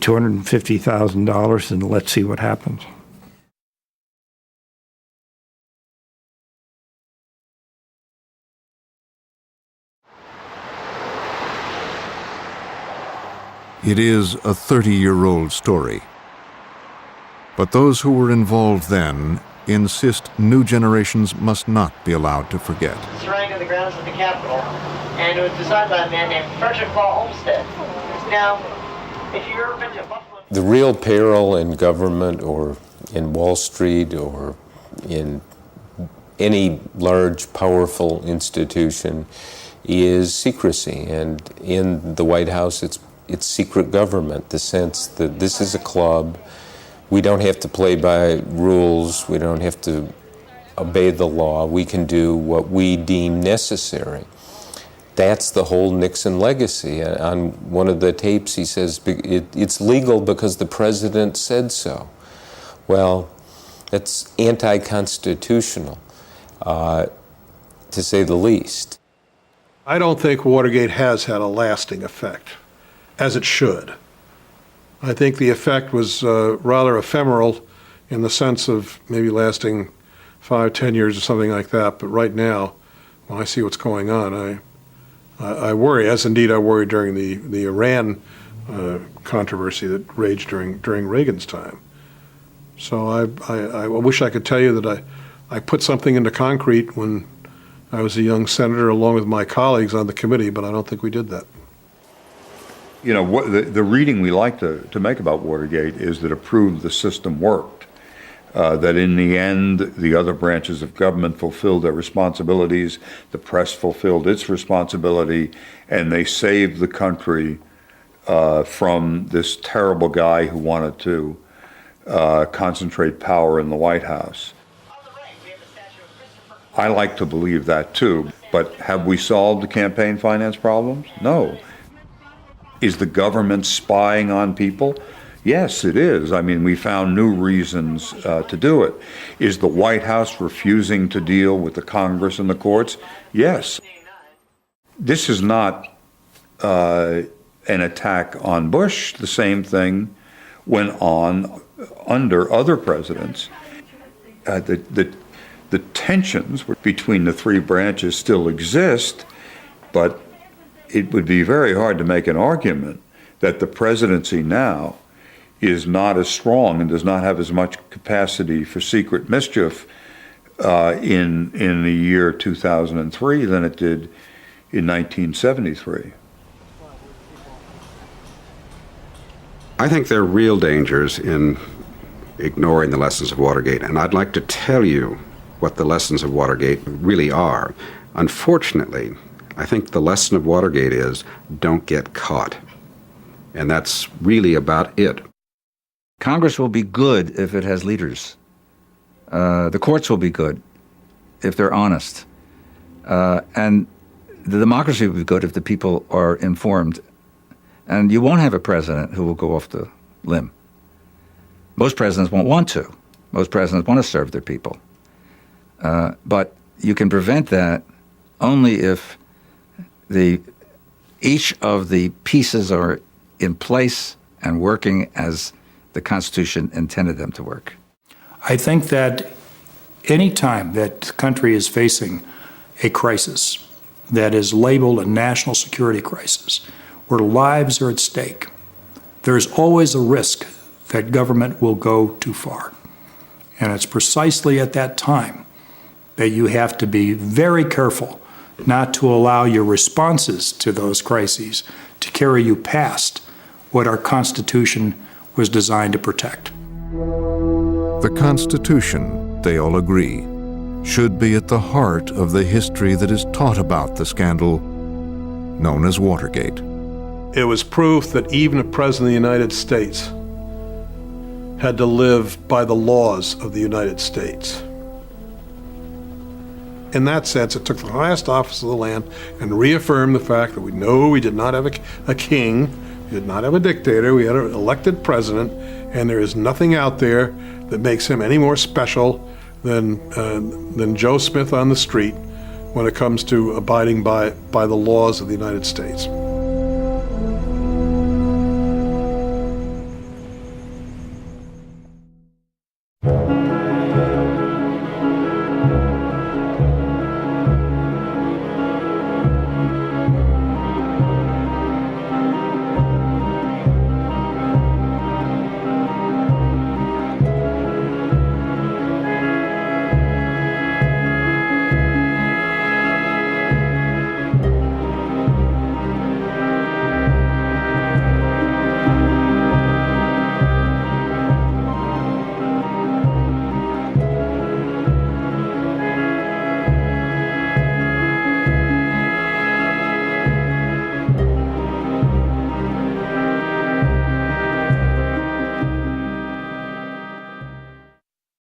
$250,000 and let's see what happens. It is a 30-year-old story. But those who were involved then insist new generations must not be allowed to forget. Surrounding the grounds of the Capitol, and it was designed by a man named Frederick Law Olmsted. Now, if you've ever been to Buffalo... The real peril in government or in Wall Street or in any large, powerful institution is secrecy. And in the White House, it's secret government, the sense that this is a club. We don't have to play by rules. We don't have to obey the law. We can do what we deem necessary. That's the whole Nixon legacy. On one of the tapes, he says, it's legal because the president said so. Well, that's anti-constitutional, to say the least. I don't think Watergate has had a lasting effect, as it should. I think the effect was rather ephemeral in the sense of maybe lasting 5, 10 years or something like that. But right now, when I see what's going on, I worry, as indeed I worried during the Iran controversy that raged during Reagan's time. So I wish I could tell you that I put something into concrete when I was a young senator along with my colleagues on the committee, but I don't think we did that. You know, the reading we like to make about Watergate is that it proved the system worked, that in the end, the other branches of government fulfilled their responsibilities, the press fulfilled its responsibility, and they saved the country from this terrible guy who wanted to concentrate power in the White House. I like to believe that too, but have we solved the campaign finance problems? No. Is the government spying on people? Yes, it is. I mean, we found new reasons to do it. Is the White House refusing to deal with the Congress and the courts? Yes. This is not an attack on Bush. The same thing went on under other presidents. The tensions between the three branches still exist, but it would be very hard to make an argument that the presidency now is not as strong and does not have as much capacity for secret mischief in the year 2003 than it did in 1973. I think there are real dangers in ignoring the lessons of Watergate, and I'd like to tell you what the lessons of Watergate really are. Unfortunately, I think the lesson of Watergate is don't get caught. And that's really about it. Congress will be good if it has leaders. The courts will be good if they're honest. And the democracy will be good if the people are informed. And you won't have a president who will go off the limb. Most presidents won't want to. Most presidents want to serve their people. But you can prevent that only if each of the pieces are in place and working as the Constitution intended them to work. I think that any time that the country is facing a crisis that is labeled a national security crisis, where lives are at stake, there's always a risk that government will go too far. And it's precisely at that time that you have to be very careful not to allow your responses to those crises to carry you past what our Constitution was designed to protect. The Constitution, they all agree, should be at the heart of the history that is taught about the scandal known as Watergate. It was proof that even a president of the United States had to live by the laws of the United States. In that sense, it took the highest office of the land and reaffirmed the fact that we did not have a king, we did not have a dictator, we had an elected president, and there is nothing out there that makes him any more special than Joe Smith on the street when it comes to abiding by the laws of the United States.